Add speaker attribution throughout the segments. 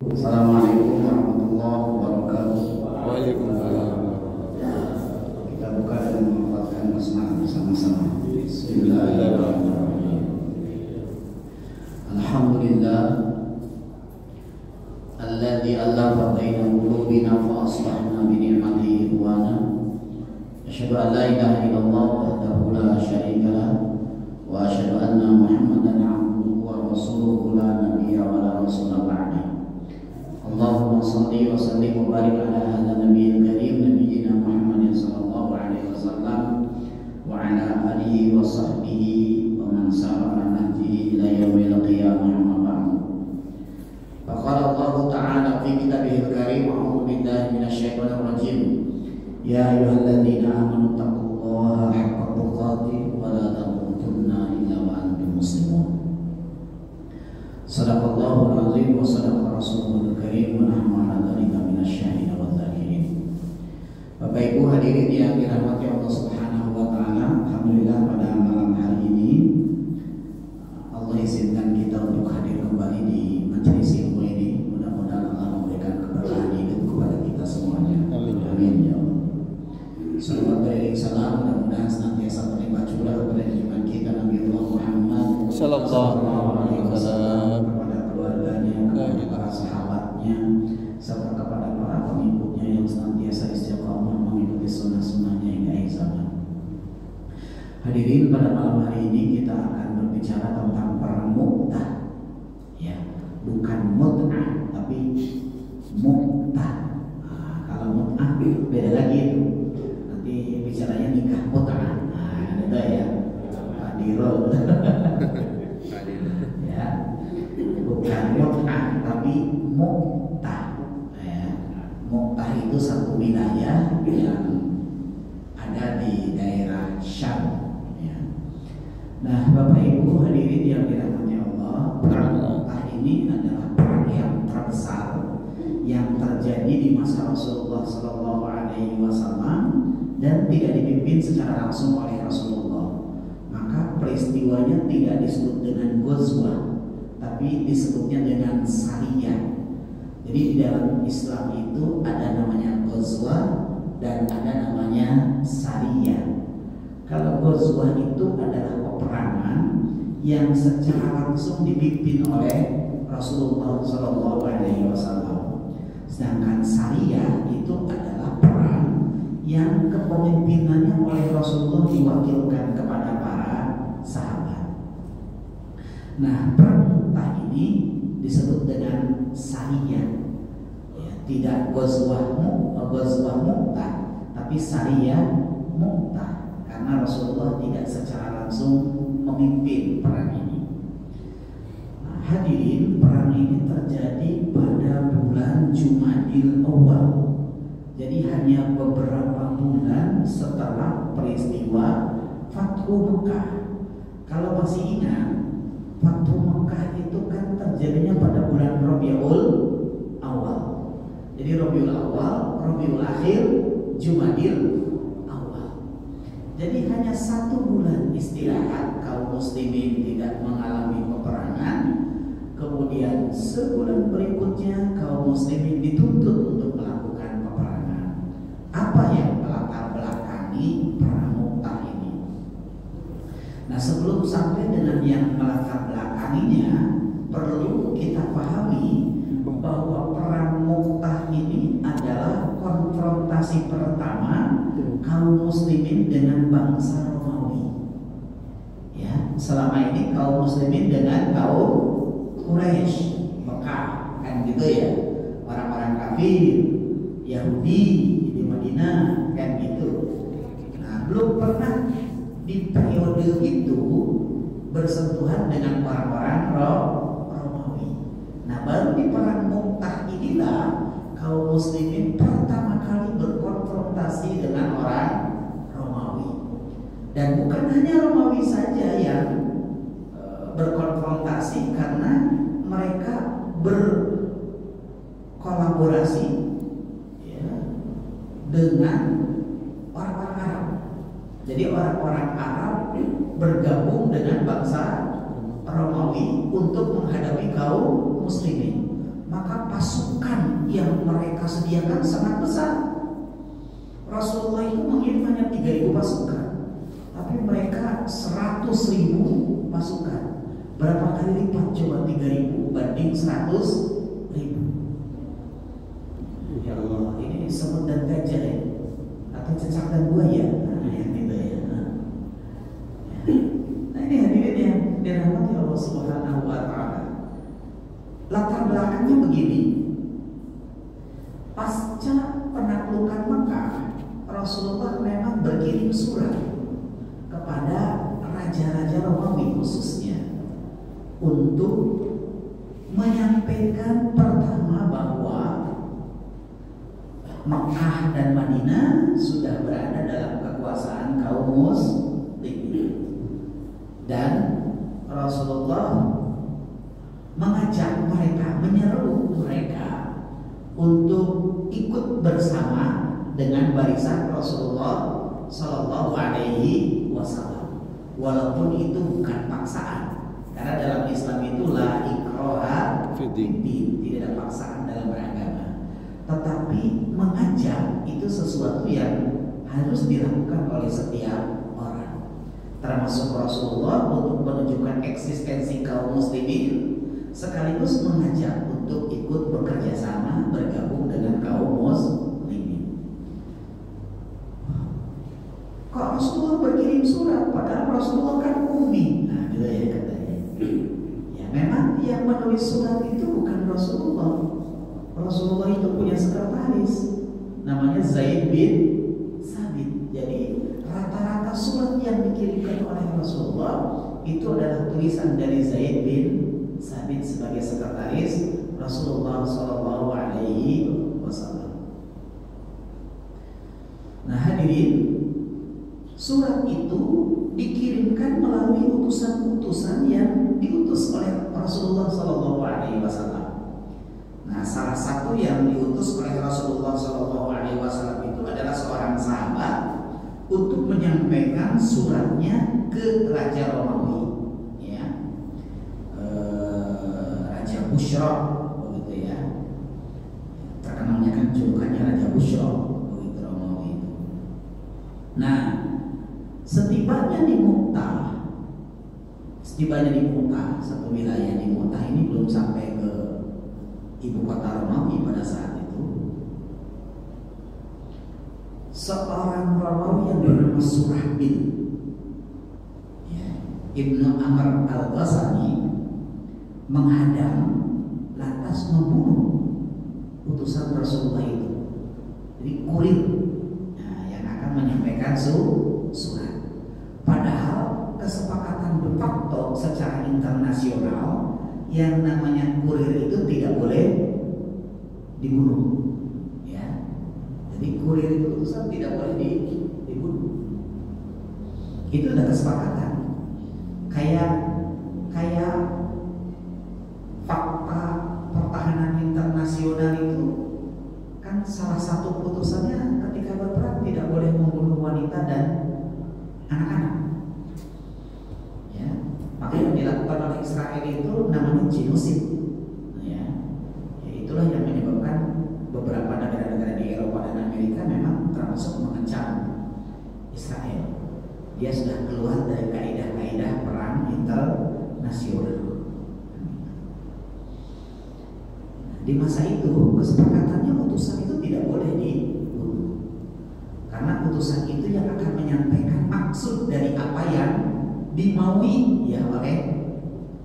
Speaker 1: Assalamualaikum warahmatullahi wabarakatuh.
Speaker 2: Waalaikumsalam.
Speaker 1: Kita buka dan mengucapkan basmalah bersama-sama. Bismillahirrahmanirrahim. Alhamdulillah alladzi allafa baina qulubina fa aslahna bi ni'matihi ikhwana. Asyhadu an la ilaha illallah wahdahu la syarika lah wa asyhadu anna Muhammadan abduhu wa rasuluhu la nabiyya wa la rasula ba'da. Allahumma salli wa sallim wa barik ala hadha nabiyil karim nabiyyina Muhammadin sallallahu alaihi wasallam wa ala alihi wa sahbihi wa man sara ala nahjihi ila yaumil qiyamah amma ba'du. Faqala Allah ta'ala fi kitabihil karim a'udzu billahi minasyaitonir rajim. Ya ayyuhalladzina amanu taqullaha haqqa tuqatih wa la tamutunna illa wa antum muslimun. Sadaqallahul azim wa sadaqa rasulul karim wa nahnu ala dzalika minasyahidin wa dzakirin. Bapak Ibu hadirin yang dirahmati Allah Subhanahu wa taala, alhamdulillah pada malam hari ini Allah izinkan kita untuk hadir kembali di majelis ilmu ini. Mudah-mudahan Allah memberikan keberkahan hidup kepada kita semuanya.
Speaker 2: Amin.
Speaker 1: Amin ya Allah. Salawat beriring salam mudah-mudahan senantiasa terlibat juga kepada junjungan kita Nabi Allah Muhammad
Speaker 2: Sallallahu alaihi wasallam,
Speaker 1: kepada keluarganya, kepada para sahabatnya, serta kepada para pengikutnya yang senantiasa istiqamah mengikuti sunnah-sunnahnya hingga akhir zaman. Hadirin, pada malam hari ini kita akan berbicara tentang perang Mu'tah. Ya, bukan mut'ah tapi Mu'tah. Kalau Mu'tah beda lagi itu. Nanti bicaranya nikah Mu'tah. Itu ya. Hadirul. Ya, bukan Mu'tah tapi Mu'tah. Ya, Mu'tah itu satu wilayah yang ada di daerah Syam. Ya. Nah, Bapak Ibu hadirin yang dirahmati Allah, perang Mu'tah ini adalah perang yang terbesar yang terjadi di masa Rasulullah Sallallahu Alaihi Wasallam dan tidak dipimpin secara langsung oleh Rasulullah. Maka peristiwanya tidak disebut dengan ghazwah, tapi disebutnya dengan sariyah. Jadi di dalam Islam itu ada namanya ghazwah dan ada namanya sariyah. Kalau ghazwah itu adalah peperangan yang secara langsung dipimpin oleh Rasulullah Shallallahu Alaihi Wasallam. Sedangkan sariyah itu adalah perang yang kepemimpinannya oleh Rasulullah diwakilkan kepada para sahabat. Nah, perang Mu'tah ini disebut dengan sariyah. Ya, tidak ghazwah Mu'tah, tapi sariyah Mu'tah, karena Rasulullah tidak secara langsung memimpin perang ini. Nah, hadirin, perang ini terjadi pada bulan Jumadil Awal. Jadi hanya beberapa bulan setelah peristiwa Fathu Mekah. Kalau masih ingat, Fathu Mekah itu kan terjadinya pada bulan Rabiul Awal. Jadi Rabiul Awal, Rabiul Akhir, Jumadil Awal. Jadi hanya satu bulan istirahat, kaum muslimin tidak mengalami peperangan. Kemudian sebulan berikutnya kaum muslimin dituntut untuk melakukan peperangan. Apa yang melatar belakangi perang Mu'tah ini? Nah, sebelum sampai dengan yang melatar belakanginya, perlu kita pahami bahwa perang Mu'tah ini adalah konfrontasi pertama kaum muslimin dengan bangsa Romawi. Ya, selama ini kaum muslimin dengan kaum Quraisy, Mekah, kan gitu ya. Orang-orang kafir, Yahudi di Madinah, kan gitu. Nah, belum pernah di periode itu bersentuhan dengan orang-orang Romawi. Nah, baru di perang Mu'tah inilah kaum muslimin pertama kali berkonfrontasi dengan orang Romawi. Dan bukan hanya Romawi saja yang berkonfrontasi, karena mereka berkolaborasi ya, dengan orang-orang Arab. Jadi orang-orang Arab bergabung dengan bangsa Romawi untuk menghadapi kaum muslimin. maka pasukan yang mereka sediakan sangat besar. Rasulullah itu mengirim hanya 3.000 pasukan, tapi mereka 100.000 pasukan. Berapa kali lipat coba 3.000 banding 100.000? Ya Allah, ini semut dan gajah ya, atau cecak dan buaya, yang gitu ya. Nah ini hadirin yang dirahmati Allah Subhanahu wa Ta'ala. Latar belakangnya begini. Pasca penaklukan Mekah, Rasulullah memang berkirim surat kepada raja-raja Romawi khususnya untuk menyampaikan pertama bahwa Mekah dan Madinah sudah berada dalam kekuasaan kaum muslimin, dan Rasulullah mengajak mereka, menyeru mereka untuk ikut bersama dengan barisan Rasulullah Sallallahu Alaihi Wasallam, walaupun itu bukan paksaan, karena dalam Islam itu la ikraha fiddin, tidak ada paksaan dalam beragama. Tetapi mengajak itu sesuatu yang harus dilakukan oleh setiap orang, termasuk Rasulullah, untuk menunjukkan eksistensi kaum muslimin, sekaligus mengajak untuk ikut bekerja sama, bergabung dengan kaum muslimin. Kok Rasulullah berkirim surat padahal Rasulullah kan ummi? Nah, gitu ya katanya. Ya memang yang menulis surat itu bukan Rasulullah. Rasulullah itu punya sekretaris namanya Zaid bin Sabit. Jadi rata-rata surat yang dikirimkan oleh Rasulullah itu adalah tulisan dari Zaid bin Sabit sebagai sekretaris Rasulullah Sallallahu Alaihi Wasallam. Nah hadirin, surat itu dikirimkan melalui utusan-utusan yang diutus oleh Rasulullah Sallallahu Alaihi Wasallam. Nah, salah satu yang diutus oleh Rasulullah Sallallahu Alaihi Wasallam itu adalah seorang sahabat untuk menyampaikan suratnya ke Raja Romawi, ya, Raja Bushra, begitu ya. Terkenalnya kan julukannya Raja Bushra, begitu Romawi itu. Nah, setibanya di Mu'tah, satu wilayah di Mu'tah ini belum sampai ke ibu kota Romawi pada saat itu, seorang Romawi yang bernama Surahbil, ya, Ibnu Amr al-Ghazali, menghadang lantas membunuh utusan Rasulullah itu. Jadi kurir, nah, yang akan menyampaikan surat. Padahal kesepakatan de facto secara internasional, yang namanya kurir itu tidak boleh dibunuh, ya. Jadi kurir itu utusan tidak boleh dibunuh. Itu udah kesepakatan. Kayak fakta pertahanan internasional itu kan salah satu putusannya ketika berperang tidak boleh membunuh wanita dan anak-anak. Makanya yang dilakukan oleh Israel itu namanya genosid, ya. Itulah yang menyebabkan beberapa negara-negara di Eropa dan Amerika memang termasuk mengecam Israel. Dia sudah keluar dari kaidah-kaidah perang internasional. Di masa itu kesepakatannya utusan itu tidak boleh dibunuh, karena utusan itu yang akan menyampaikan maksud dari apa yang dimaui ya oleh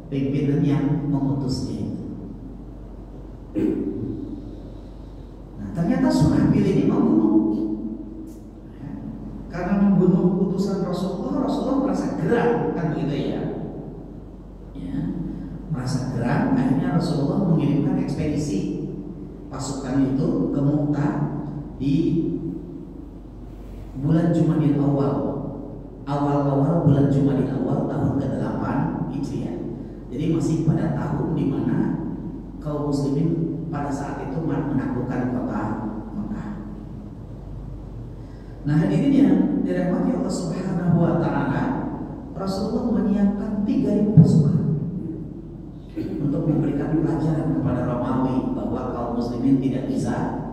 Speaker 1: pimpinan yang mengutusnya itu. Nah, ternyata Surahbil ini membunuh, ya, karena membunuh utusan Rasulullah merasa geram, kan begitu ya? Ya, merasa geram, akhirnya Rasulullah mengirimkan ekspedisi pasukan itu ke Mu'tah di bulan Jumadil awal bulan Jumadil awal tahun ke-8 Hijriah. Jadi masih pada tahun di mana kaum muslimin pada saat itu menaklukkan kota Mekah. Nah hadirin yang dirahmati Allah Subhanahu wa Ta'ala, Rasulullah menyiapkan 3.000 pasukan untuk memberikan pelajaran kepada Romawi bahwa kaum muslimin tidak bisa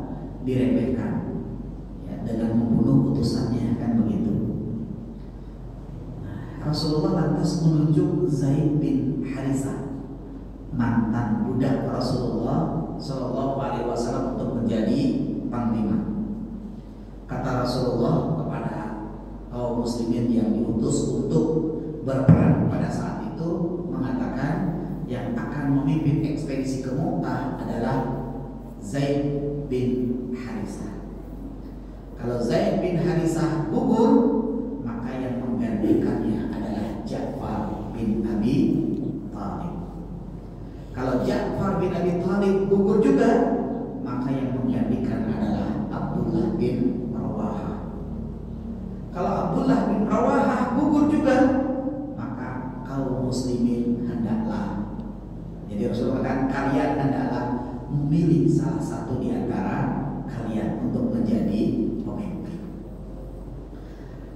Speaker 1: diremehkan ya, dengan membunuh utusannya, kan begitu. Rasulullah lantas menunjuk Zaid bin Harisah, mantan budak Rasulullah Shallallahu Alaihi Wasallam, untuk menjadi panglima. Kata Rasulullah kepada kaum muslimin yang diutus untuk berperang pada saat itu, mengatakan yang akan memimpin ekspedisi ke Mu'tah adalah Zaid bin Harisah. Kalau Zaid bin Harisah gugur, maka yang menggantikannya adalah Ja'far bin Abi Thalib. Kalau Ja'far bin Abi Thalib gugur juga, maka yang menggantikan adalah Abdullah bin Rawahah. Kalau Abdullah bin Rawahah gugur juga, maka kaum muslimin hendaklah, jadi Rasulullah katakan, kalian hendaklah memilih salah satu di antara kalian untuk menjadi pemimpin.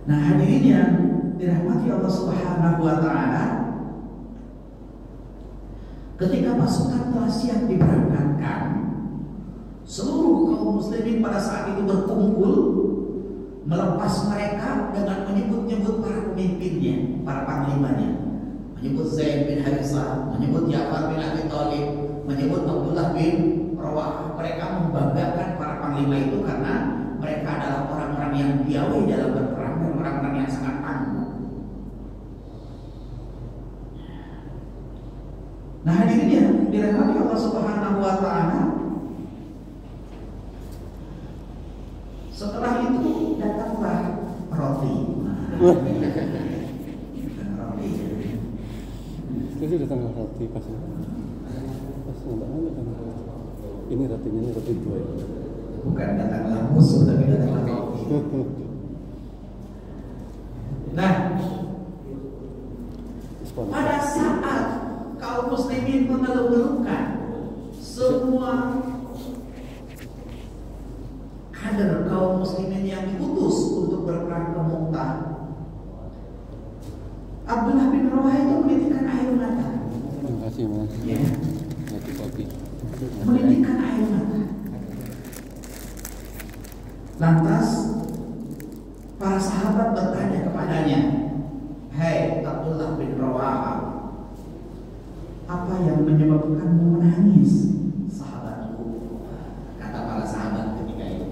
Speaker 1: Nah, hadirin yang dirahmati Allah Subhanahu wa taala, ketika pasukan telah siap diberangkatkan, seluruh kaum muslimin pada saat itu berkumpul, melepas mereka dengan menyebut-nyebut para pemimpinnya, para panglimanya, menyebut Zaid bin Harisah, menyebut Ja'far bin Abi Thalib, menyebut Abdullah bin Rawahah. Mereka membanggakan para panglima itu karena mereka adalah orang-orang yang piawai dalam berperang dan orang-orang yang sangat tangguh. Nah, hadirin yang dirahmati Allah Subhanahu wa taala, setelah itu datanglah roti.
Speaker 2: Itu datang roti pas ini rotinya, ini roti dua ya.
Speaker 1: Bukan datanglah musuh, tapi datanglah roti. Nah, pada saat kaum muslimin mengeluh-elukan, semua kader kaum muslimin yang diutus untuk berperang ke Mu'tah, Abdullah bin Rawahah itu menitikkan air mata.
Speaker 2: Terima kasih Mas.
Speaker 1: Ya.
Speaker 2: Roti kopi.
Speaker 1: Menitikkan air mata. Lantas para sahabat bertanya kepadanya, "Hai Abdullah bin Rawahah, apa yang menyebabkanmu menangis?" "Sahabatku," kata para sahabat ketika itu.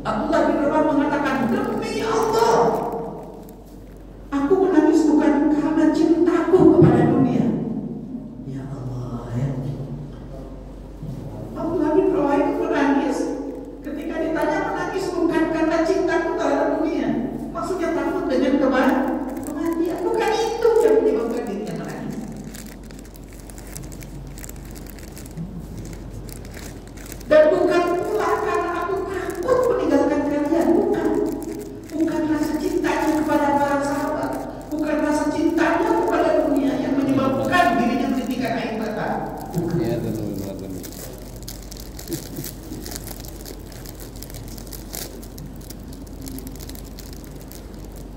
Speaker 1: Abdullah bin Rawahah mengatakan, "Demi Allah, aku menangis bukan karena cintaku kepada dunia." Ya Allah, ya. Abdullah bin Rawahah itu menangis ketika ditanya, menangis bukan karena cintaku terhadap dunia, maksudnya takut dengan kematian. Bukan itu yang menyebabkan dirinya menangis. Dan bukan pula karena aku takut meninggalkan kalian. Bukan rasa cintanya kepada para sahabat, bukan rasa cintanya kepada dunia yang menyebabkan dirinya menitikkan air mata.
Speaker 2: Ya, benar.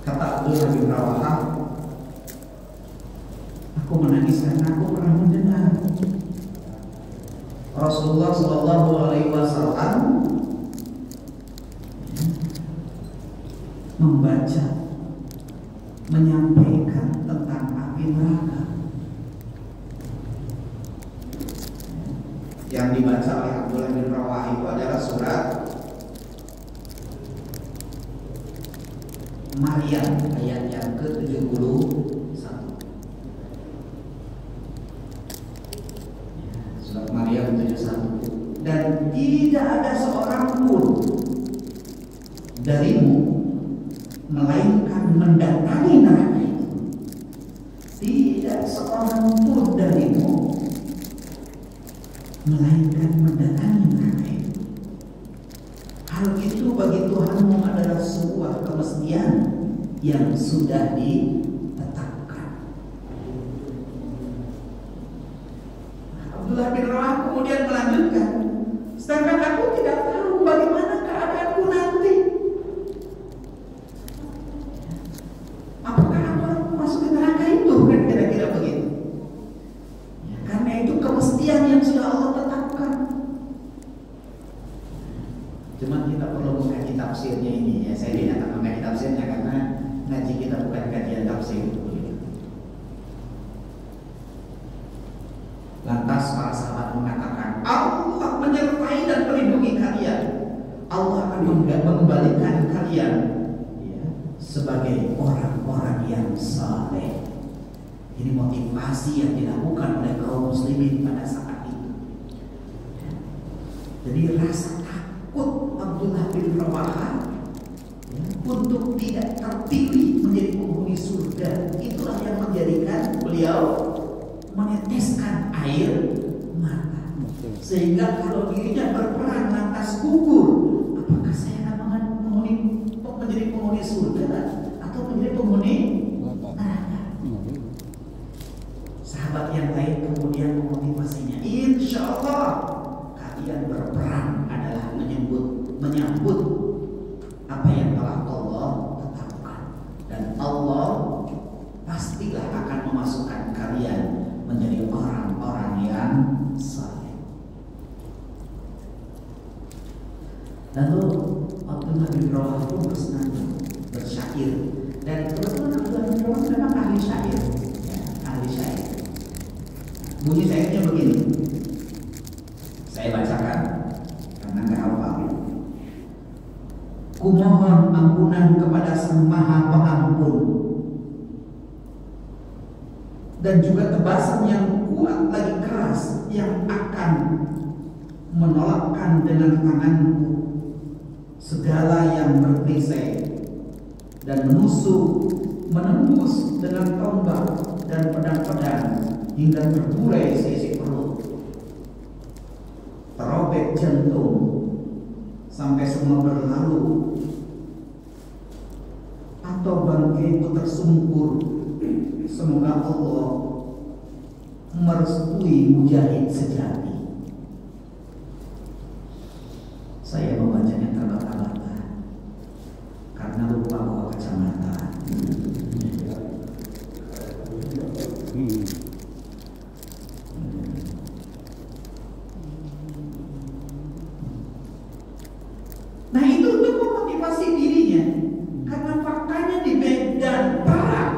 Speaker 1: Kata Abdullah bin Rawahah, aku menangis karena aku pernah mendengar Rasulullah Shallallahu Alaihi Wasallam membaca, menyampaikan tentang api neraka. Yang dibaca oleh Abdullah bin Rawahah itu adalah surat Maryam ayat yang ke-71. Surat Maryam 71. Dan tidak ada seorang pun darimu melainkan mendatangi neraka itu. Tidak seorang pun darimu melainkan mendatangi neraka itu. Hal itu bagi Tuhanmu adalah sebuah kemestian yang sudah ditetapkan. Abdullah bin Rawahah kemudian melanjutkan, sedangkan aku tidak tahu bagaimana keadaanku nanti. Apakah aku masuk ke neraka itu? Kan kira-kira begitu. Ya, karena itu kemestian yang sudah ngaji tafsirnya ini ya, saya tidak akan mengaji tafsirnya karena ngaji kita bukan kajian tafsir. Lantas para sahabat mengatakan, Allah menyertai dan melindungi kalian. Allah akan mengembalikan kalian ya, sebagai orang-orang yang saleh. Ini motivasi yang dilakukan oleh kaum muslimin pada saat itu. Jadi rasa takut Abdullah bin Rawaha ya, untuk tidak terpilih menjadi penghuni surga, itulah yang menjadikan beliau meneteskan air mata. Sehingga kalau dirinya berperang lantas gugur, apakah saya akan menjadi penghuni surga atau menjadi penghuni neraka? Sahabat yang lain kemudian memotivasinya, insya Allah kalian berperang adalah menyambut apa yang telah Allah tetapkan, dan Allah pastilah akan memasukkan kalian menjadi orang-orang yang saleh. Lalu Abdullah bin Rawaha pun bersenandung bersyair, dan kebetulan Abdullah bin Rawaha memang ahli syair, ya, ahli syair. Bunyi syairnya begini, saya bacakan karena nggak hafal. Kumohon ampunan kepada Sang Maha Pengampun, dan juga tebasan yang kuat lagi keras yang akan menolakkan dengan tanganku segala yang berperisai, dan menembus dengan tombak dan pedang-pedang hingga terburai seisi perut, terobek jantung sampai semua berlalu, atau bangkaiku tersungkur. Semoga Allah merestui mujahid sejati. Saya membacanya terbata-bata karena lupa bawa kacamata. Nah, itu untuk memotivasi dirinya, karena faktanya di medan perang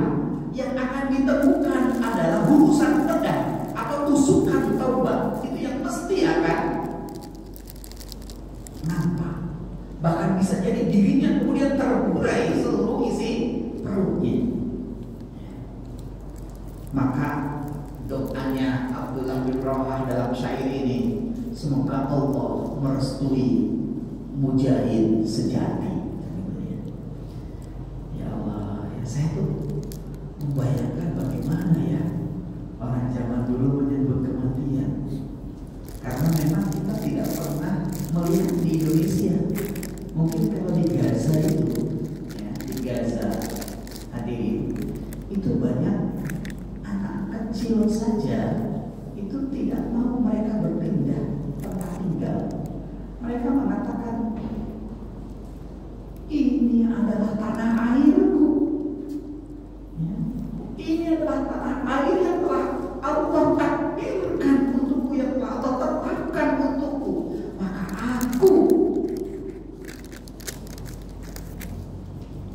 Speaker 1: yang akan ditemukan adalah hulusan pedang atau tusukan tombak. Itu yang mesti akan nampak. Bahkan bisa jadi dirinya kemudian terburai seluruh isi perutnya. Maka doanya Abdullah bin Rawaha dalam syair ini, semoga Allah merestui mujahid sejati. Ya Allah, ya saya tuh membayangkan bagaimana ya orang zaman dulu menyebut kematian, karena memang kita tidak pernah melihat di Indonesia. Mungkin kalau di Gaza itu, ya, di Gaza hadirin, itu banyak anak kecil saja itu tidak mau mereka berpindah tempat tinggal. Mereka mengatakan, ini adalah tanah airku, ya. Ini adalah tanah air yang telah Allah takdirkan untukku, yang telah Allah tetapkan untukku. Maka aku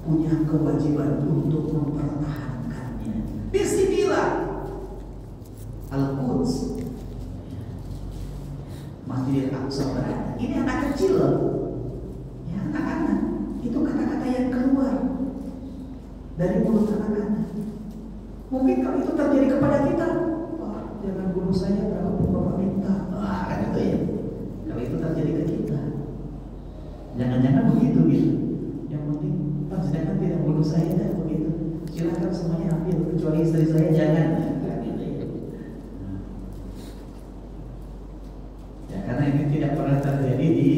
Speaker 1: punya kewajiban untuk mempertahankannya. Disinilah Al-Quds, Masjidil Aqsa berada. Ini anak kecil loh, ya, anak-anak. Itu kata-kata yang keluar dari mulut anak-anak. Mungkin kalau itu terjadi kepada kita, Pak, jangan bunuh saya, berapa pun Bapak minta. Wah, kan itu ya. Kalau itu terjadi ke kita, jangan-jangan begitu gitu. Yang penting Pak, sedangkan tidak bunuh saya, dan begitu. Silakan semuanya ambil, kecuali istri saya jangan. Karena ini tidak pernah terjadi di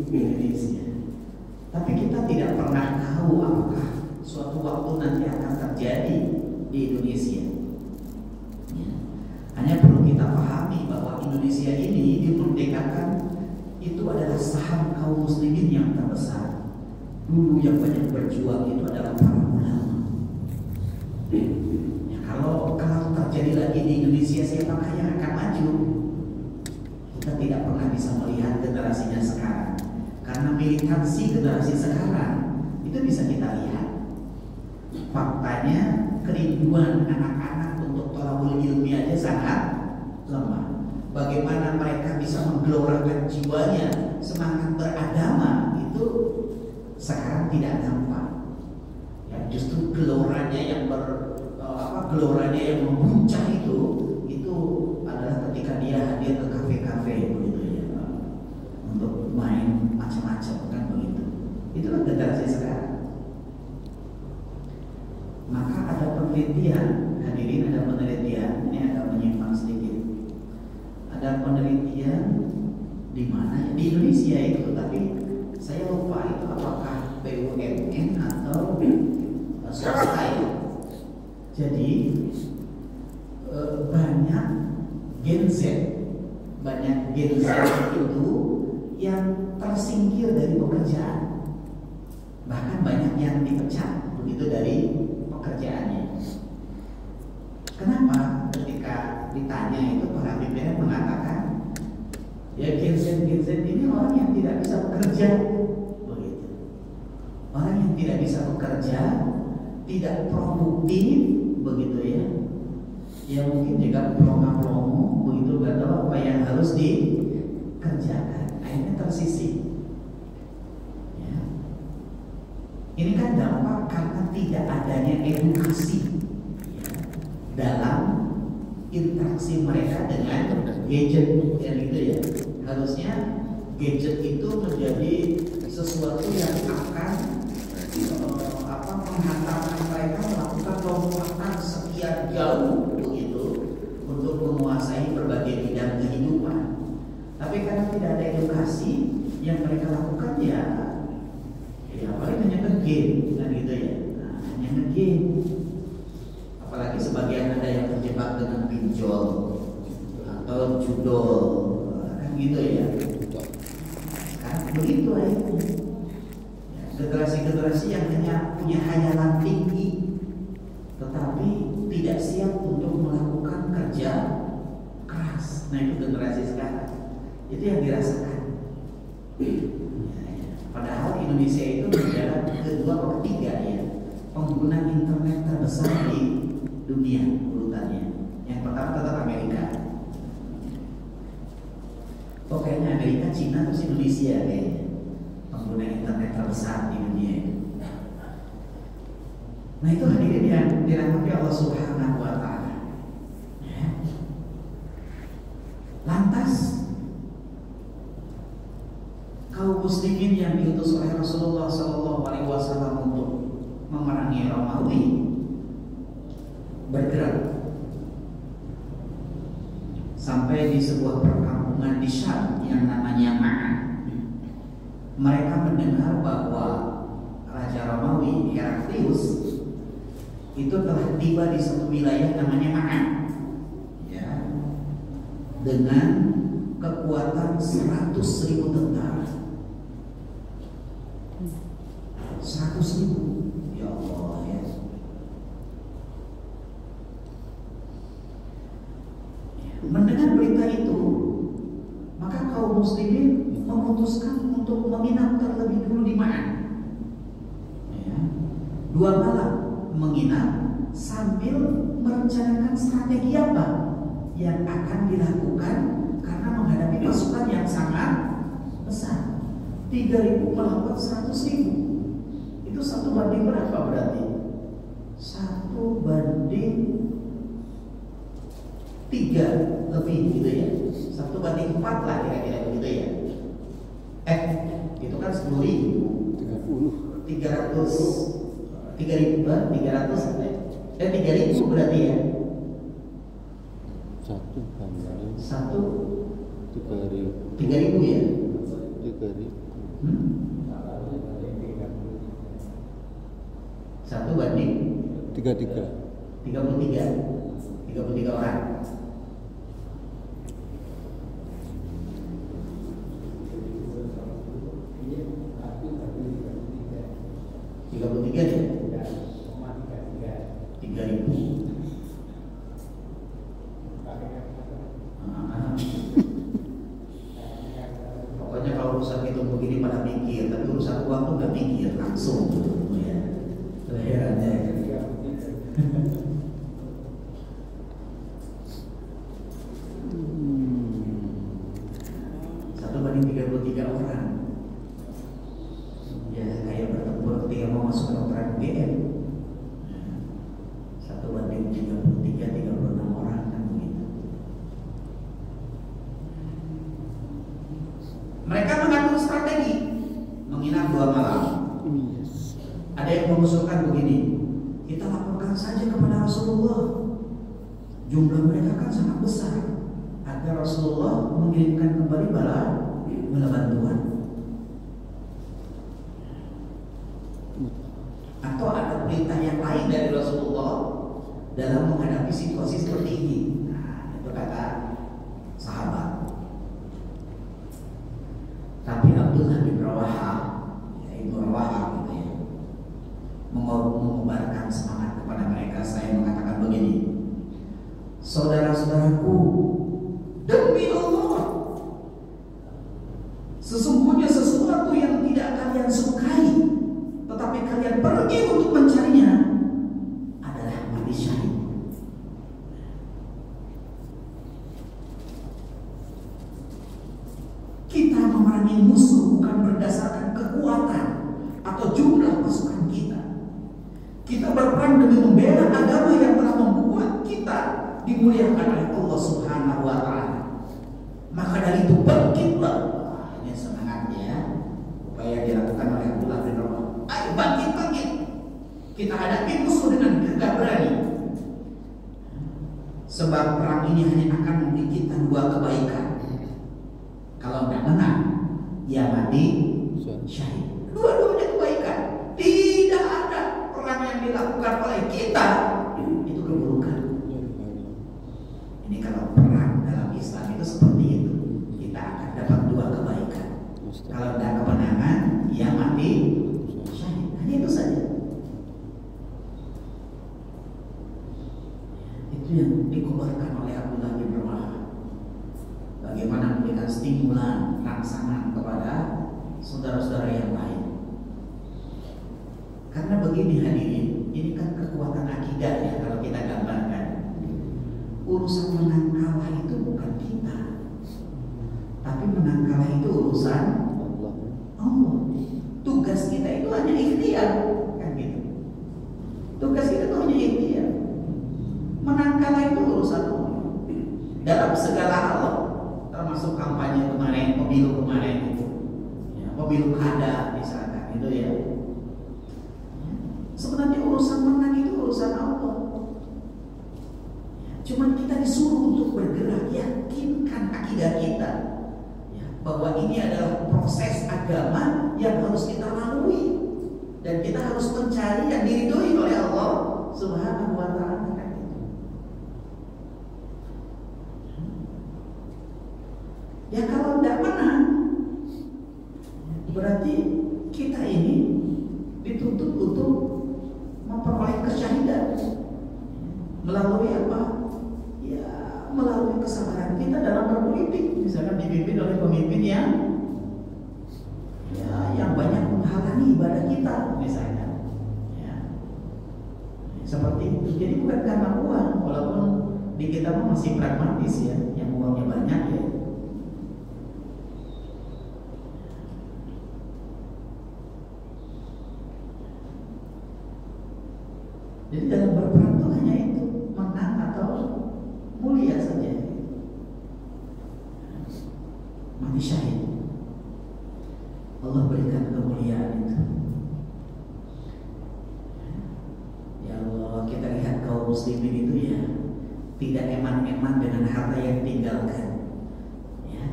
Speaker 1: Indonesia. Tapi kita tidak pernah tahu apakah suatu waktu nanti akan terjadi di Indonesia. Ya. Hanya perlu kita pahami bahwa Indonesia ini dimerdekakan itu adalah saham kaum muslimin yang terbesar. Dulu yang banyak berjuang itu adalah para ulama. Ya, kalau terjadi lagi di Indonesia, siapakah yang akan maju? Kita tidak pernah bisa melihat generasinya sekarang. Karena militansi generasi sekarang itu bisa kita lihat. Faktanya kerinduan anak-anak untuk thalabul ilmi aja sangat lemah. Bagaimana mereka bisa menggelorakan jiwanya, semangat beragama itu sekarang tidak nampak. Ya, justru geloranya yang geloranya yang memuncak itu adalah ketika dia hadir ke kafe-kafe begitu ya, untuk main macam-macam kan begitu. Itulah generasi sekarang. Maka ada penelitian, hadirin, ada penelitian, ini agak menyimpang sedikit. Ada penelitian di mana ya, di Indonesia itu, tapi saya lupa itu apakah BUMN atau swasta ya. Jadi banyak Gen Z itu yang tersingkir dari pekerjaan, bahkan banyak yang dipecat begitu dari pekerjaannya. Kenapa? Ketika ditanya itu para pimpinan mengatakan, ya Gen Z ini orang yang tidak bisa bekerja, begitu. Orang yang tidak bisa bekerja, tidak produktif, begitu ya. Ya mungkin juga promo begitu, gak tahu apa yang harus dikerjakan, akhirnya tersisih. Ya. Ini kan dampak karena tidak adanya edukasi ya, dalam interaksi mereka dengan gadget ya gitu ya. Harusnya gadget itu menjadi sesuatu yang akan menghantarkan mereka melakukan lompatan sekian jauh begitu untuk menguasai berbagai bidang kehidupan. Tapi karena tidak ada edukasi, yang mereka lakukan ya paling hanya nge-game kan gitu ya. Nah, hanya nge-game. Apalagi sebagian ada yang terjebak dengan pinjol atau judol kan gitu ya. Sekarang begitu akhirnya. Generasi-generasi yang hanya punya hayalan tinggi tetapi tidak siap untuk melakukan kerja keras. Nah itu generasi sekarang. Itu yang dirasakan. Padahal Indonesia itu menjadi kedua atau ketiga ya pengguna internet terbesar di dunia urutannya. Yang pertama tetap Amerika. Kayaknya Amerika, Cina, terus Indonesia kayaknya pengguna internet terbesar di dunia itu. Nah itu hadirin yang dirahmati Allah Subhanahu wa Ta'ala. Ya. Lantas kaum muslimin yang diutus oleh Rasulullah SAW untuk memerangi Romawi bergerak sampai di sebuah perkampungan di Syam yang namanya Ma'an. Mereka mendengar bahwa Raja Romawi Heraklius itu telah tiba di satu wilayah namanya Ma'an ya, dengan kekuatan 100.000 tentara. 100.000, ya Allah ya. Mendengar berita itu, maka kaum muslimin memutuskan untuk menginap terlebih dulu di Ma'an. Ya. 2 malam menginap sambil merencanakan strategi apa yang akan dilakukan karena menghadapi pasukan yang sangat besar. 3.000 melawan 100.000. Itu 1 banding berapa berarti? 1 banding 3 lebih gitu ya. 1 banding 4 lah kira-kira begitu ya. Itu kan 10.000. 3.000 berarti ya. 3.000 ya. 1 banding 33 orang. Makanya kalau urusan itu begini pada mikir, tapi urusan uang tuh nggak mikir langsung, ya. Herannya. Satu banding 33 orang. Ya kayak bertempur ketika mau masuk ke dokteran UGM. 1 banding 33, 36 orang kan begitu. Mereka mengatur strategi menginap 2 malam. Ada yang mengusulkan begini, kita laporkan saja kepada Rasulullah. Jumlah mereka kan sangat besar, agar Rasulullah mengirimkan kembali bala bantuan. Atau ada perintah yang lain dari Rasulullah dalam menghadapi situasi seperti ini. Nah, itu kata sahabat. Tapi Abdullah bin Rawahah, ya Ibnu Rawahah gitu ya, mengobarkan semangat kepada mereka. Saya mengatakan begini, saudara-saudaraku, demi Allah, sesungguhnya sesuatu yang tidak kalian sukai, tetapi kalian pergi untuk mencarinya, adalah mati syahid. Kita memerangi musuh bukan berdasarkan kekuatan atau jumlah pasukan kita. Kita berperang demi membela agama yang telah membuat kita dimuliakan oleh Allah Subhanahu wa Ta'ala. Maka dari itu bangkitlah. Ini semangatnya upaya dilakukan oleh Abdullah bin Rawahah. Ayo bangkit. Kita hadapi musuh dengan gegap berani. Sebab perang ini hanya akan memberi kita 2 kebaikan. Kalau tidak menang, ya mati syahid. Dua-duanya kebaikan. Tidak ada perang yang dilakukan oleh kita itu keburukan. Ini kalau perang dalam Islam itu seperti itu. Kita akan dapat 2 kebaikan. Kalau tidak kemenangan, ya mati syahid. Hanya itu saja. Itu yang dikobarkan oleh Abdullah bin Rawahah. Bagaimana memberikan stimulan, rangsangan kepada saudara-saudara yang lain. Karena begini hadirin, ini kan kekuatan akidah ya kalau kita gambarkan. Urusan menang kalah itu bukan kita, tapi menang kalah itu urusan Allah. Tugas kita itu hanya ikhtiar, kan gitu. Tugas kita itu hanya ikhtiar. Menang kalah itu urusan Allah. Dalam segala hal, termasuk kampanye kemarin, pemilu kemarin itu, ya, pemilu kada misalkan itu ya. Sebenarnya urusan menang itu urusan Allah. Cuman kita disuruh untuk bergerak, yakinkan akidah kita, ya, bahwa ini adalah proses agama yang harus kita lalui dan kita harus mencari yang diridhoi oleh Allah Subhanahu wa Ta'ala. Ya kalau tidak menang, berarti kita ini dituntut untuk memperoleh kesyahidan. Melalui apa? Ya melalui kesabaran kita dalam berpolitik. Misalkan dipimpin oleh pemimpin yang banyak menghalangi ibadah kita, misalnya. Ya. Seperti itu. Jadi bukan karena uang, walaupun di kita masih pragmatis ya, yang uangnya banyak ya. Jadi dalam berperang itu hanya itu, menang atau mulia saja. Mati syahid. Allah berikan kemuliaan itu. Ya Allah, kita lihat kaum muslimin itu ya tidak eman-eman dengan harta yang ditinggalkan. Ya,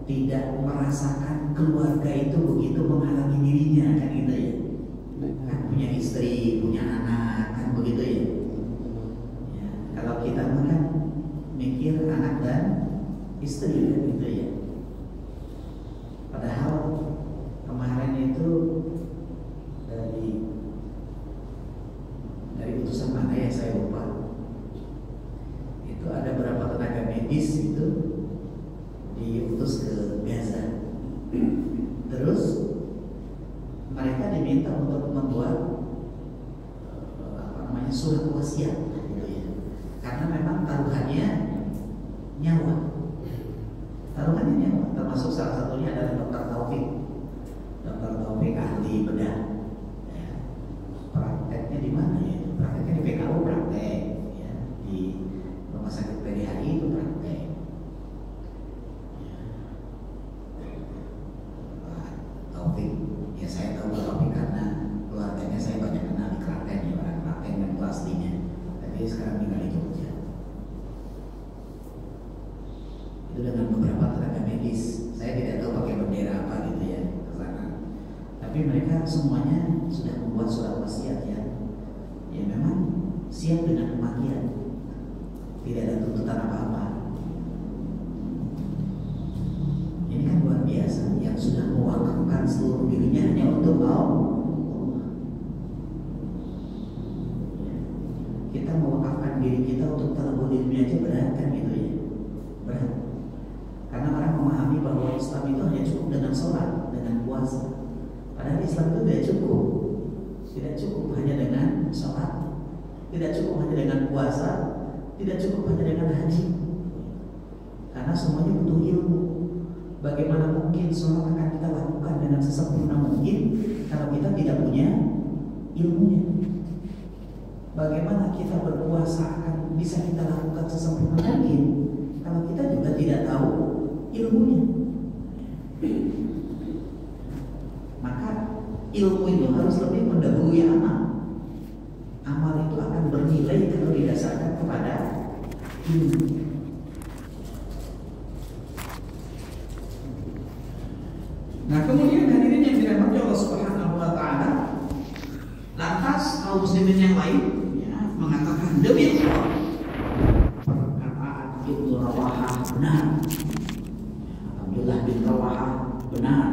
Speaker 1: tidak merasakan keluarga itu begitu menghalangi dirinya, kan gitu ya. Kan punya istri, punya anak, kan begitu ya. Ya kalau kita kan mikir anak dan istri, kan gitu ya. Padahal kemarin itu dari utusan mana ya saya lupa. Itu ada beberapa tenaga medis itu diutus ke Gaza. Terus mereka diminta untuk membuat surat wasiat gitu ya. Karena memang taruhannya nyawa. Taruhannya nyawa, termasuk salah satunya adalah Dr. Taufik. Dr. Taufik ahli bedah. Ya. Prakteknya di mana ya? Prakteknya di PKU praktek, ya. Di Rumah Sakit PDHI itu praktek. Taufik, ya saya tahu Taufik karena keluarganya saya banyak kenal di Klaten ya, orang Klaten dan itu aslinya. Tapi sekarang tinggal di Jogja. Itu dengan beberapa tenaga medis. Saya tidak tahu pakai bendera apa gitu ya ke sana. Tapi mereka semuanya sudah membuat surat wasiat ya. Ya memang siap dengan kematian. Tidak ada tuntutan apa-apa. Ini kan luar biasa, yang sudah mewakafkan seluruh dirinya hanya untuk Allah. Kita mewakafkan diri kita untuk talabul ilmi aja berat kan gitu ya, berat. Karena orang memahami bahwa Islam itu hanya cukup dengan sholat, dengan puasa. Padahal Islam itu tidak cukup hanya dengan sholat, tidak cukup hanya dengan puasa, tidak cukup hanya dengan haji. Karena semuanya butuh ilmu. Bagaimana mungkin sholat akan kita lakukan dengan sesempurna mungkin kalau kita tidak punya ilmunya? Bagaimana kita berpuasa akan bisa kita lakukan sesempurna mungkin kalau kita juga tidak tahu ilmunya? Maka ilmu itu harus lebih mendahului amal. Amal itu akan bernilai kalau didasarkan kepada ilmu. Nah kemudian hadirin yang dirahmati Allah Subhanahu wa Ta'ala, lantas kaum muslimin yang lain ya, mengatakan demi Allah perkataan Ibnu Rawahah benar, Abdullah bin Rawahah benar.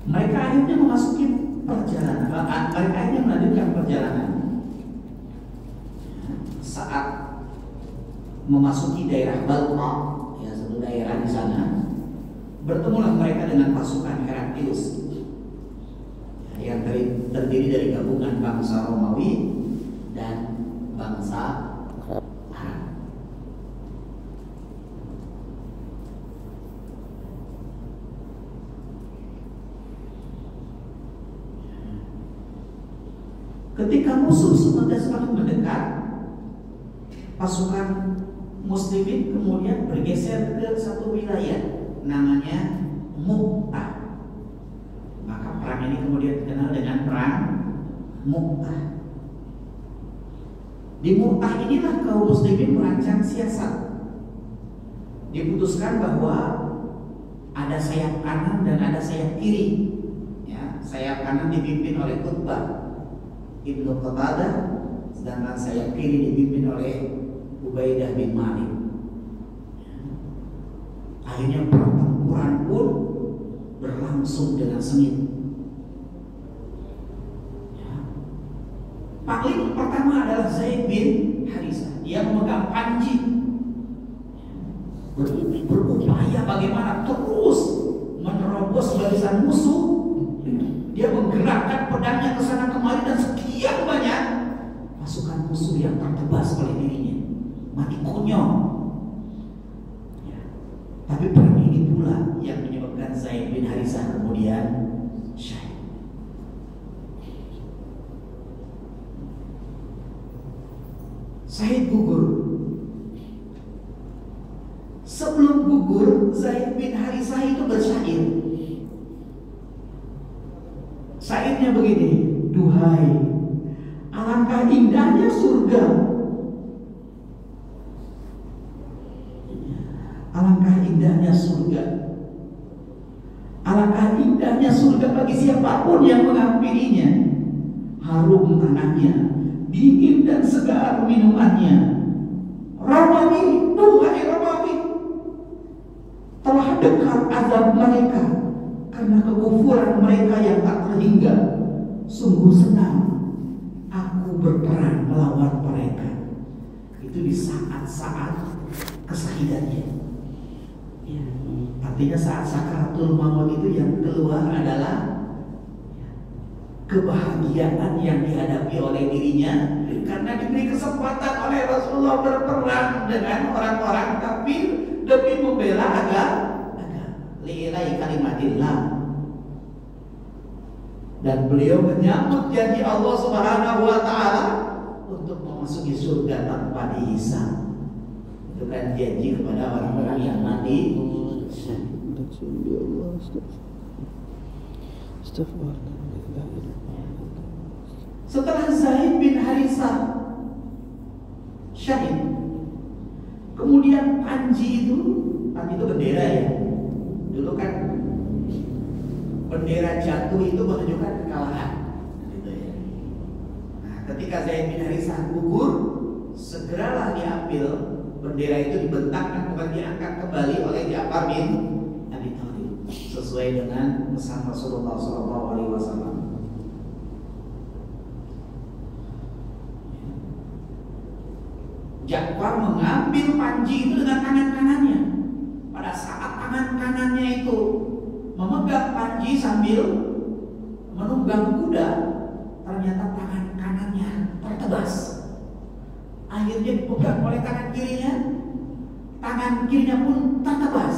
Speaker 1: Mereka akhirnya memasuki perjalanan, mereka akhirnya melanjutkan perjalanan. Saat memasuki daerah Balqa, daerah di sana, bertemulah mereka dengan pasukan Heraklius yang terdiri dari gabungan bangsa Romawi dan bangsa Arab. Ketika musuh sudah semakin mendekat, pasukan Muslimin kemudian bergeser ke satu wilayah namanya Mu'tah. Maka perang ini kemudian dikenal dengan perang Mu'tah. Di Mu'tah inilah kaum muslimin merancang siasat. Diputuskan bahwa ada sayap kanan dan ada sayap kiri. Ya, sayap kanan dipimpin oleh Utbah Ibnu Qatadah, sedangkan sayap kiri dipimpin oleh Ubaidah bin Malik. Akhirnya pertempuran pun berlangsung dengan sengit. Ya. Paling pertama adalah Zaid bin Harisah. Dia memegang panji, berupaya bagaimana terus menerobos barisan musuh. Dia menggerakkan pedangnya ke sana kemari dan sekian banyak pasukan musuh yang tertebas oleh dirinya mati konyol. Ya. Tapi perang ini pula yang menyebabkan Zaid bin Harisah kemudian syahid. Zaid gugur. Sebelum gugur, Zaid bin Harisah itu bersyair. Syairnya begini: duhai, alangkah indahnya surga, alangkah indahnya surga, alangkah indahnya surga bagi siapapun yang menghampirinya. Harum tanahnya, dingin dan segar minumannya. Romawi, duhai Romawi, telah dekat azab mereka karena kekufuran mereka yang tak terhingga. Sungguh senang aku berperang melawan mereka. Itu di saat-saat kesahidannya. Ya. Artinya saat sakaratul maut itu yang keluar adalah kebahagiaan yang dihadapi oleh dirinya karena diberi kesempatan oleh Rasulullah berperang dengan orang-orang kafir demi membela agama lillahi kalimatillah. Dan beliau menyambut janji Allah Subhanahu wa taala untuk memasuki surga tanpa dihisab. Itu kan janji kepada orang-orang yang mati. Setelah Zaid bin Harisah syahid, kemudian panji itu bendera ya. Dulu kan bendera jatuh itu menunjukkan kekalahan. Gitu ya. Nah, ketika Zaid bin Harisah gugur, segeralah diambil bendera itu, dibentangkan kemudian diangkat kembali oleh Ja'far bin Abi Thalib sesuai dengan pesan Rasulullah SAW. Ja'far mengambil panji itu dengan tangan kanannya. Pada saat tangan kanannya itu memegang panji sambil menunggang kuda, ternyata tangan kanannya tertebas. Akhirnya dipegang oleh tangan kirinya pun tertebas.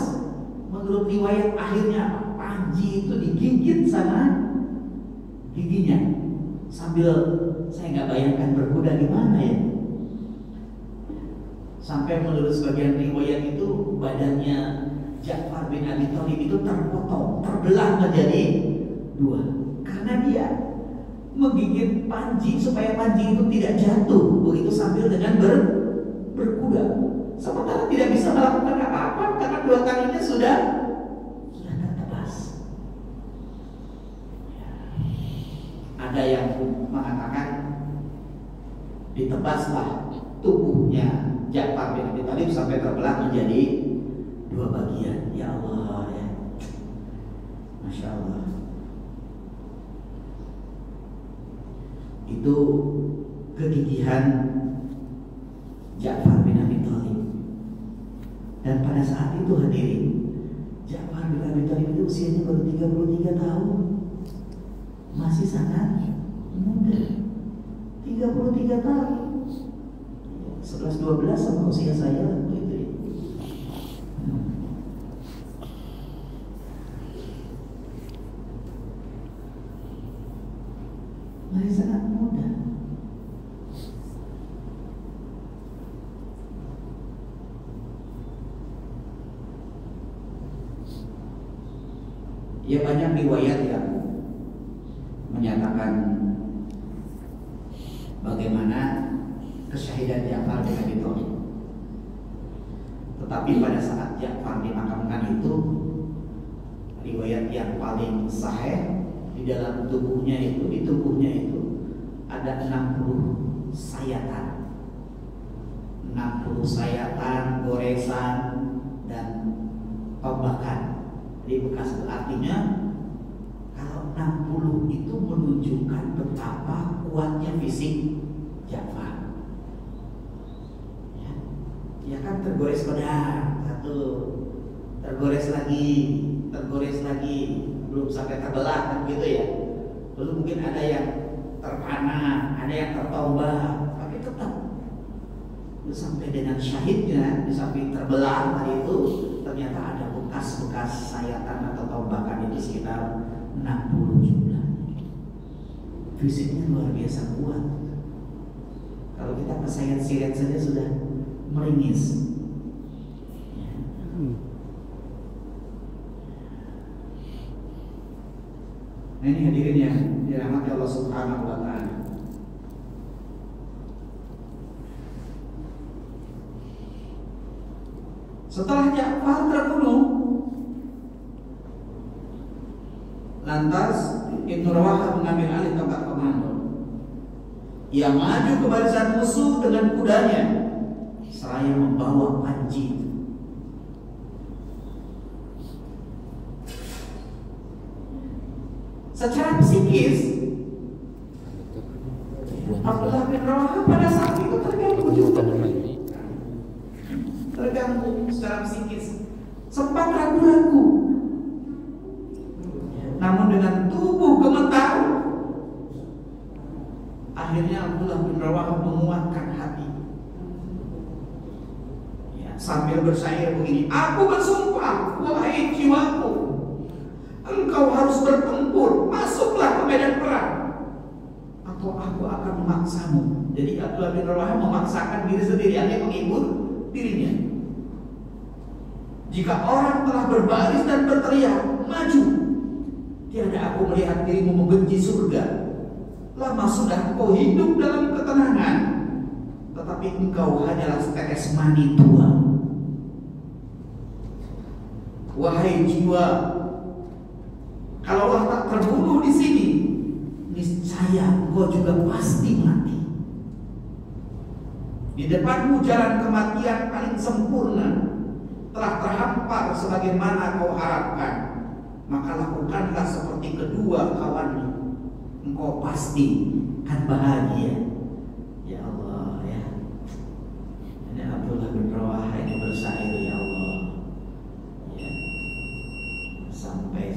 Speaker 1: Menurut riwayat akhirnya panji itu digigit sama giginya. Sambil saya nggak bayangkan berkuda gimana ya. Sampai menurut sebagian riwayat itu badannya Ja'far bin Abi Thalib itu terpotong, terbelah menjadi dua karena dia menggigit panji supaya panji itu tidak jatuh begitu sambil dengan berkuda. Sementara tidak bisa melakukan apa-apa karena dua tangannya sudah tertebas. Ada yang mengatakan ditebaslah tubuhnya Ja'far bin Abi Thalib sampai terbelah menjadi dua bagian. Ya Allah ya, Masya Allah. Itu kegigihan Ja'far bin Abi Thalib. Dan pada saat itu hadirin, Ja'far bin Abi Thalib itu usianya baru 33 tahun. Masih sangat muda. 33 tahun. 11-12 sama usia saya begitu ya. Masih sangat muda. Ya banyak riwayat yang menyatakan bagaimana kesyahidan Ja'far bin Abi Thalib. Tetapi pada saat Ja'far dimakamkan itu, riwayat yang paling sahih di dalam tubuhnya itu, di tubuhnya itu ada 60 sayatan. 60 sayatan, goresan dan tombakan. Jadi bekas artinya kalau 60 itu menunjukkan betapa kuatnya fisik Ja'far. Ya kan, tergores pedang satu, tergores lagi, belum sampai terbelah kan gitu ya. Lalu mungkin ada yang terpanah, ada yang tertombak, tapi tetap itu sampai dengan syahidnya, di samping terbelah tadi itu ternyata ada bekas-bekas sayatan atau tombakan itu sekitar 60 jumlah. Fisiknya luar biasa kuat. Kalau kita kesayat silet saja sudah meringis. Nah ini hadirin yang dirahmati Allah Subhanahu wa ta'ala. Setelah Ja'far terbunuh, lantas Ibnu Rawahah mengambil alih tongkat komando. Ia maju ke barisan musuh dengan kudanya seraya membawa panji. Secara psikis, Abdullah bin Rawahah pada saat itu terganggu juga. Terganggu secara psikis. sempat ragu-ragu. Namun dengan tubuh gemetar, akhirnya Abdullah bin Rawahah menguatkan hati. Ya, sambil bersyair begini, aku bersumpah, wahai jiwaku, engkau harus bertempur, masuklah ke medan perang, atau aku akan memaksamu. Jadi Abdullah bin Rawahah memaksakan diri sendiri, artinya menghibur dirinya. Jika orang telah berbaris dan berteriak, maju, tiada aku melihat dirimu membenci surga. Lama sudah kau hidup dalam ketenangan, tetapi engkau hanyalah setetes mani tua. Wahai jiwa, kalaulah tak terbunuh di sini, niscaya engkau juga pasti mati. Di depanmu jalan kematian paling sempurna telah terhampar sebagaimana kau harapkan. Maka lakukanlah seperti kedua kawanmu, engkau pasti akan bahagia. Ya Allah, ya. Ini Abdullah bin Rawahah ini bersair, ya Allah, ya. Sampai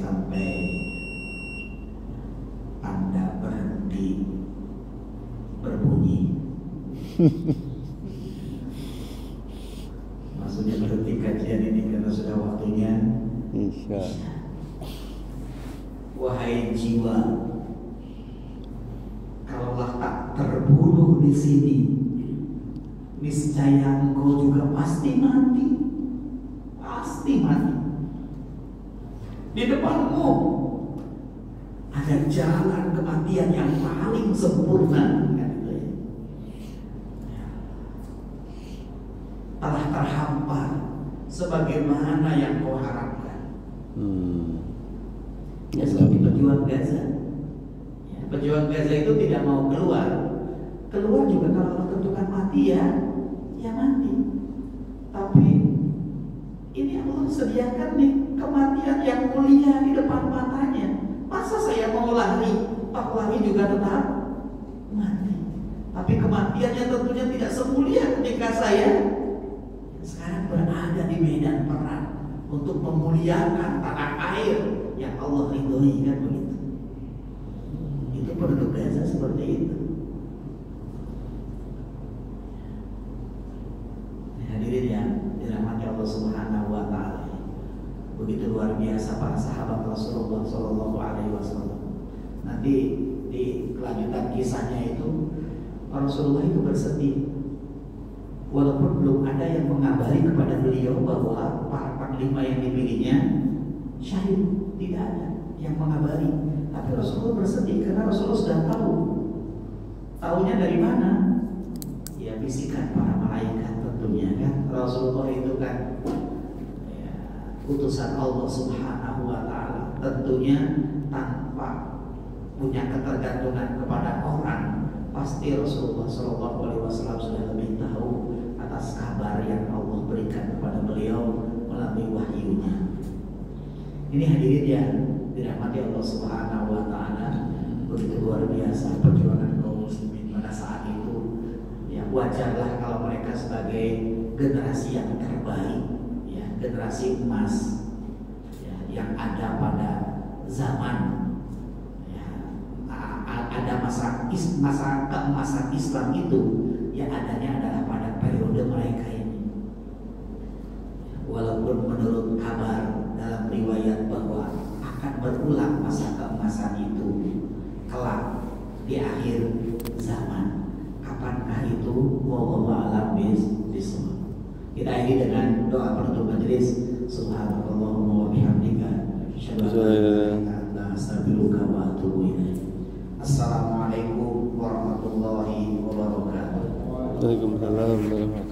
Speaker 1: Anda berhenti berbunyi. Maksudnya berhenti kajian ini karena sudah waktunya
Speaker 2: Isya.
Speaker 1: Wahai jiwa, kalaulah tak terbunuh di sini, niscaya engkau juga pasti mati. Pasti mati. Di depanmu ada jalan kematian yang paling sempurna, telah terhampar sebagaimana yang kau harapkan. Ya, seperti pejuang Gaza. Ya, pejuang Gaza itu tidak mau keluar juga kalau Allah tentukan mati, ya mati. Tapi ini Allah sediakan nih kematian yang mulia di depan matanya. Masa saya mau lari, toh lari juga tetap mati. Tapi kematiannya tentunya tidak semulia ketika saya sekarang berada di medan perang untuk memuliakan tanah air yang Allah ridhoi, kan begitu. Itu penduduk Gaza seperti itu. Hadirin yang dirahmati Allah Subhanahu wa taala. Begitu luar biasa para sahabat Rasulullah sallallahu alaihi wasallam. Nanti di kelanjutan kisahnya itu Rasulullah itu bersedih. Walaupun belum ada yang mengabari kepada beliau bahwa para panglima yang dipilihnya syahid, tidak ada yang mengabari. Tapi Rasulullah bersedih karena Rasulullah sudah tahu. Taunya dari mana? Ya, bisikan para malaikat tentunya, kan. Rasulullah itu kan ya, utusan Allah Subhanahu wa taala, tentunya tanpa punya ketergantungan kepada orang. Pasti Rasulullah Shallallahu Alaihi Wasallam sudah lebih tahu atas kabar yang Allah berikan kepada beliau melalui wahyunya. Ini hadirin yang dirahmati Allah Subhanahu wa taala, begitu luar biasa perjuangan kaum muslimin pada saat itu. Ya, wajarlah kalau mereka sebagai generasi yang terbaik, ya, generasi emas, ya, yang ada pada zaman, ada masa keemasan Islam itu, yang adanya adalah pada periode mereka ini. Walaupun menurut kabar dalam riwayat bahwa akan berulang masa keemasan itu kelak di akhir zaman. Kapankah itu? Wallahu a'lam bishawab. Kita akhiri dengan doa penutup majelis. Subhanallahumma wa bihamdika asyhadu an la ilaha illa anta astaghfiruka wa atubu ilaik. Assalamualaikum warahmatullahi wabarakatuh.
Speaker 2: Waalaikumsalam warahmatullahi wabarakatuh.